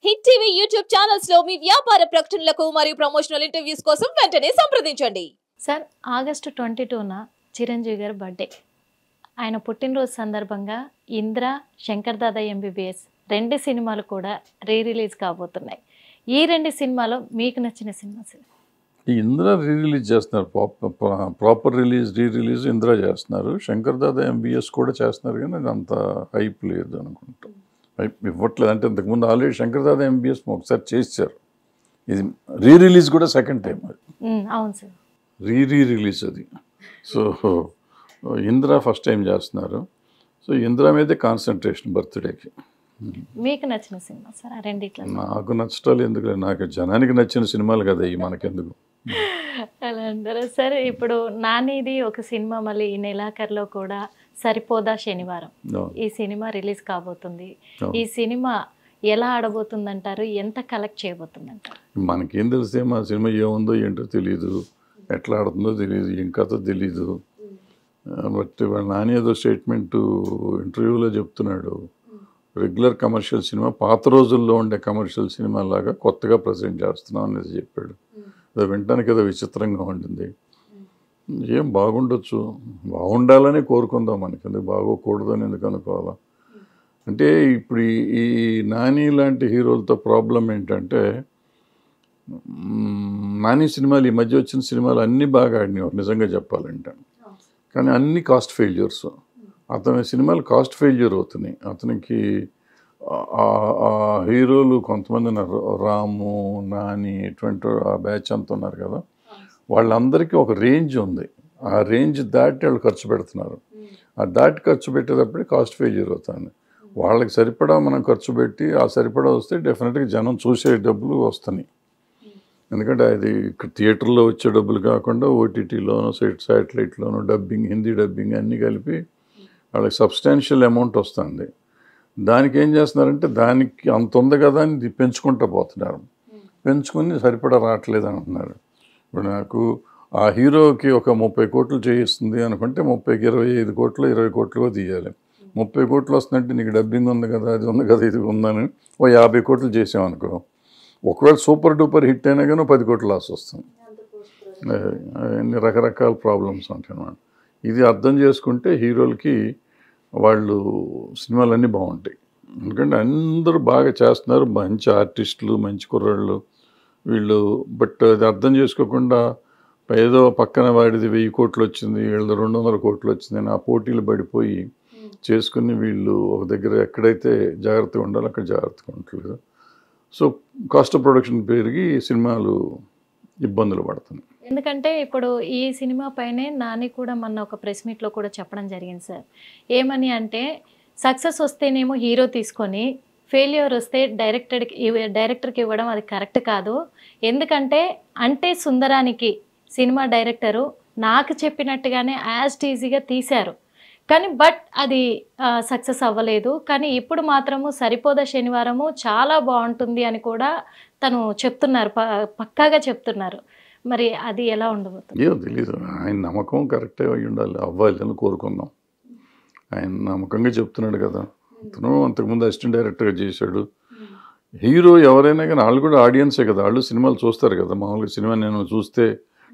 Hit TV YouTube channels లో మీ వ్యాపార ప్రకటనలకు మరియు ప్రమోషనల్ ఇంటర్వ్యూస్ కోసం వెంటనే సంప్రదించండి. సార్ ఆగస్టు 22న చిరంజీవి గారి బర్త్డే. ఆయన పుట్టినరోజు సందర్భంగా ఇంద్ర, శంకర్ దాదా ఎంబీబీఎస్ రెండు సినిమాలు కూడా రిలీజ్ కాబోతున్నాయి. ఈ రెండు సినిమాలో మీకు నచ్చిన సినిమా సార్? ఇంద్ర రిలీజ్ చేస్తున్నారు, ప్రాపర్ రిలీజ్ ఇంద్ర చేస్తున్నారు. శంకర్ దాదా ఎంబీఎస్ కూడా చేస్తున్నారు, కానీ అది అంత హైప్ లేదు అనుకుంటా. హైప్ ఇవ్వట్లేదు. అంటే ఇంతకుముందు ఆల్రెడీ శంకర్ దాదా ఎంబీఎస్ ఒకసారి చేశారు. ఇది రిలీజ్ కూడా సెకండ్ టైం. అది అవును సార్, రిలీజ్ అది. సో ఇంద్ర ఫస్ట్ టైం చేస్తున్నారు. సో ఇంద్ర మీదే కాన్సన్ట్రేషన్ బర్త్డేకి. మీకు నచ్చిన సినిమా సార్ ఆ రెండిట్లో? నాకు నచ్చటాలు ఎందుకు, నాకు జనానికి నచ్చిన సినిమాలు కదా ఇవి, మనకెందుకు అలా అంటారా సార్? ఇప్పుడు నానిది ఒక సినిమా మళ్ళీ ఈ నెలాఖరులో కూడా సరిపోదా శనివారం, ఈ సినిమా రిలీజ్ కాబోతుంది. ఈ సినిమా ఎలా ఆడబోతుందంటారు? ఎంత కలెక్ట్ చేయబోతుందంటారు? మనకేం తెలిస్తే మా సినిమా ఏముందో ఏంటో తెలీదు, ఎట్లా ఆడుతుందో తెలియదు, ఏం కథ తెలీదు. బట్ నాని ఏదో స్టేట్మెంట్ ఇంటర్వ్యూలో చెప్తున్నాడు, రెగ్యులర్ కమర్షియల్ సినిమా పాత రోజుల్లో ఉండే కమర్షియల్ సినిమా లాగా కొత్తగా ప్రజెంట్ చేస్తున్నాం అనేది చెప్పాడు. అది వినడానికి ఏదో విచిత్రంగా ఉంటుంది. ఏం బాగుండొచ్చు, బాగుండాలని కోరుకుందాం, మనకి ఎందుకు బాగోకూడదు అని ఎందుకు అనుకోవాలా? అంటే ఇప్పుడు ఈ నాని లాంటి హీరోలతో ప్రాబ్లం ఏంటంటే, నాని సినిమాలు ఈ మధ్య వచ్చిన సినిమాలు అన్నీ బాగా ఆడినవి నిజంగా చెప్పాలంటే, కానీ అన్ని కాస్ట్ ఫెయిల్యూర్స్. అతని సినిమాలు కాస్ట్ ఫెయిల్యూర్ అవుతున్నాయి. అతనికి ఆ హీరోలు కొంతమంది ఉన్నారు, రాము, నాని, ఇటువంటి ఆ బ్యాచ్ అంతా ఉన్నారు కదా, వాళ్ళందరికీ ఒక రేంజ్ ఉంది. ఆ రేంజ్ దాటి వాళ్ళు ఖర్చు పెడుతున్నారు. ఆ దాటి ఖర్చు పెట్టేటప్పుడే కాస్ట్ ఫెయిల్యూర్ అవుతుంది. వాళ్ళకి సరిపడా మనం ఖర్చు పెట్టి ఆ సరిపడా వస్తే డెఫినెట్గా జనం చూసే డబ్బులు వస్తున్నాయి. ఎందుకంటే అది థియేటర్లో వచ్చే డబ్బులు కాకుండా ఓటీటీలోనూ, శాటిలైట్లోనూ డబ్బింగ్, హిందీ డబ్బింగ్ అన్నీ కలిపి వాళ్ళకి సబ్స్టాన్షియల్ అమౌంట్ వస్తుంది. దానికి ఏం చేస్తున్నారంటే, దానికి అంత ఉంది కదా అని పెంచుకుంటూ పోతున్నారు. పెంచుకుని సరిపడా రావట్లేదు అంటున్నారు. ఇప్పుడు నాకు ఆ హీరోకి ఒక 30 కోట్లు చేయిస్తుంది అనుకుంటే 30కి 25 కోట్లు 20 కోట్లు తీయాలి. 30 కోట్లు వస్తుందంటే నీకు డబ్బింగ్ ఉంది కదా, అది ఉంది కదా, ఇది ఉందని 50 కోట్లు చేసామనుకో, ఒకవేళ సూపర్ డూపర్ హిట్ అయినా కానీ 10 కోట్లు లాస్ వస్తుంది. అన్ని రకరకాల ప్రాబ్లమ్స్ ఉంటాయి అన్నమాట. ఇది అర్థం చేసుకుంటే హీరోలకి వాళ్ళు సినిమాలన్నీ బాగుంటాయి. ఎందుకంటే అందరూ బాగా చేస్తున్నారు, మంచి ఆర్టిస్టులు, మంచి కుర్రాళ్ళు వీళ్ళు. బట్ అది అర్థం చేసుకోకుండా ఏదో పక్కన వాడిది 1000 కోట్లు వచ్చింది, వీళ్ళది 200 కోట్లు వచ్చింది అని ఆ పోటీలు పడిపోయి చేసుకుని వీళ్ళు ఒక దగ్గర ఎక్కడైతే జాగ్రత్తగా ఉండాలో అక్కడ జాగ్రత్తగా ఉండట్లేదు. సో కాస్ట్ ఆఫ్ ప్రొడక్షన్ పెరిగి సినిమాలు ఇబ్బందులు పడుతున్నాయి. ఎందుకంటే ఇప్పుడు ఈ సినిమా పైనే నాని కూడా మొన్న ఒక ప్రెస్ మీట్లో కూడా చెప్పడం జరిగింది సార్. ఏమని అంటే, సక్సెస్ వస్తేనేమో హీరో తీసుకొని, ఫెయిల్యూర్ వస్తే డైరెక్టర్కి ఇవ్వడం అది కరెక్ట్ కాదు. ఎందుకంటే సుందరానికి సినిమా డైరెక్టరు నాకు చెప్పినట్టుగానే యాజ్ ఈజీగా తీశారు, కానీ బట్ అది సక్సెస్ అవ్వలేదు. కానీ ఇప్పుడు మాత్రము సరిపోదా శనివారము చాలా బాగుంటుంది అని కూడా తను చెప్తున్నారు, పక్కాగా చెప్తున్నారు. మరి అది ఎలా ఉండబోతుంది? ఏమో తెలీదు. ఆయన నమ్మకం కరెక్టే అయి ఉండాలి, అవ్వాలి అని కోరుకుందాం. ఆయన నమ్మకంగా చెప్తున్నాడు కదా. అతను అంతకుముందు అసిస్టెంట్ డైరెక్టర్గా చేశాడు. హీరో ఎవరైనా కానీ వాళ్ళు కూడా ఆడియన్సే కదా, వాళ్ళు సినిమాలు చూస్తారు కదా. మామూలుగా సినిమా నేను చూస్తే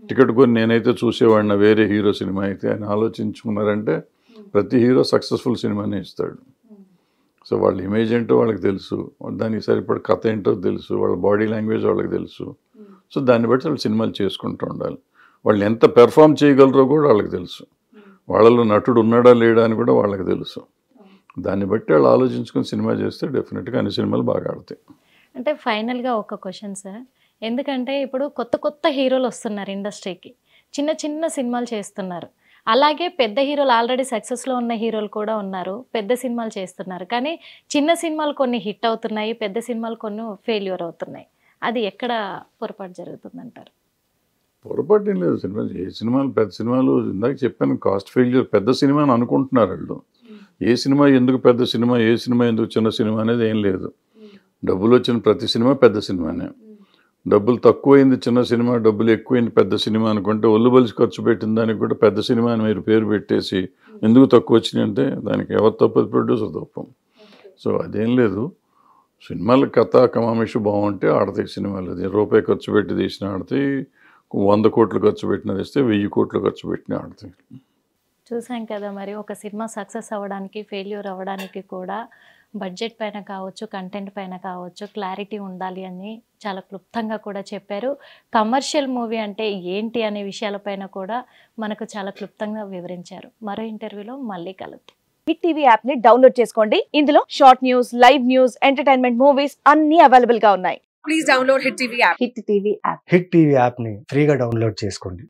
టికెట్ కొని నేనైతే చూసేవాడిన, వేరే హీరో సినిమా అయితే ఆయన ఆలోచించుకున్నారంటే ప్రతి హీరో సక్సెస్ఫుల్ సినిమానే ఇస్తాడు. సో వాళ్ళ ఇమేజ్ ఏంటో వాళ్ళకి తెలుసు, దానికి సరిపడ కథ ఏంటో తెలుసు, వాళ్ళ బాడీ లాంగ్వేజ్ వాళ్ళకి తెలుసు. సో దాన్ని బట్టి వాళ్ళు సినిమాలు చేసుకుంటూ ఉండాలి. వాళ్ళు ఎంత పెర్ఫామ్ చేయగలరో కూడా వాళ్ళకి తెలుసు, వాళ్ళలో నటుడు ఉన్నాడా లేడా అని కూడా వాళ్ళకి తెలుసు. దాన్ని బట్టి వాళ్ళు ఆలోచించుకొని సినిమా చేస్తే డెఫినెట్గా అన్ని సినిమాలు బాగా ఆడతాయి. అంటే ఫైనల్గా ఒక క్వశ్చన్ సార్, ఎందుకంటే ఇప్పుడు కొత్త హీరోలు వస్తున్నారు ఇండస్ట్రీకి, చిన్న సినిమాలు చేస్తున్నారు. అలాగే పెద్ద హీరోలు, ఆల్రెడీ సక్సెస్లో ఉన్న హీరోలు కూడా ఉన్నారు, పెద్ద సినిమాలు చేస్తున్నారు. కానీ చిన్న సినిమాలు కొన్ని హిట్ అవుతున్నాయి, పెద్ద సినిమాలు కొన్ని ఫెయిల్యూర్ అవుతున్నాయి. అది ఎక్కడ పొరపాటు జరుగుతుందంటారు? పొరపాటు ఏం లేదు. ఏ సినిమాలు పెద్ద సినిమాలు ఇందాక చెప్పాను, కాస్ట్ ఫెయిల్యూర్. పెద్ద సినిమా అని అనుకుంటున్నారు వాళ్ళు. ఏ సినిమా ఎందుకు పెద్ద సినిమా, ఏ సినిమా ఎందుకు చిన్న సినిమా అనేది ఏం లేదు. డబ్బులు వచ్చిన ప్రతి సినిమా పెద్ద సినిమానే. డబ్బులు తక్కువైంది చిన్న సినిమా, డబ్బులు ఎక్కువైంది పెద్ద సినిమా అనుకుంటే ఒళ్ళు బలిసి ఖర్చు పెట్టిన దానికి కూడా పెద్ద సినిమా అని మీరు పేరు పెట్టేసి ఎందుకు తక్కువ వచ్చినాయి అంటే దానికి ఎవరు తప్పు? ప్రొడ్యూసర్ తప్పు. సో అదేం లేదు. సినిమాలు కథ కమామిషు బాగుంటే ఆడతాయి సినిమాలు. అది రూపాయి ఖర్చు పెట్టి తీసిన ఆడతాయి, 100 కోట్లు ఖర్చు పెట్టిన తీస్తే 1000 కోట్లు ఖర్చు పెట్టిన ఆడతాయి. చూసాం కదా మరి ఒక సినిమా సక్సెస్ అవ్వడానికి ఫెయిల్యూర్ అవ్వడానికి కూడా బడ్జెట్ పైన కావచ్చు, కంటెంట్ పైన కావచ్చు, క్లారిటీ ఉండాలి అని చాలా క్లుప్తంగా కూడా చెప్పారు. కమర్షియల్ మూవీ అంటే ఏంటి అనే విషయాలపైన కూడా మనకు చాలా క్లుప్తంగా వివరించారు. మరో ఇంటర్వ్యూలో మళ్ళీ కలుద్దాం. హిట్ టీవీ యాప్ ని డౌన్లోడ్ చేసుకోండి. ఇందులో short news, live news, entertainment movies అన్ని అవైలబుల్ గా ఉన్నాయి. Please download hit TV app. Hit TV app. Hit TV యాప్ని ఫ్రీగా డౌన్లోడ్ చేసుకోండి.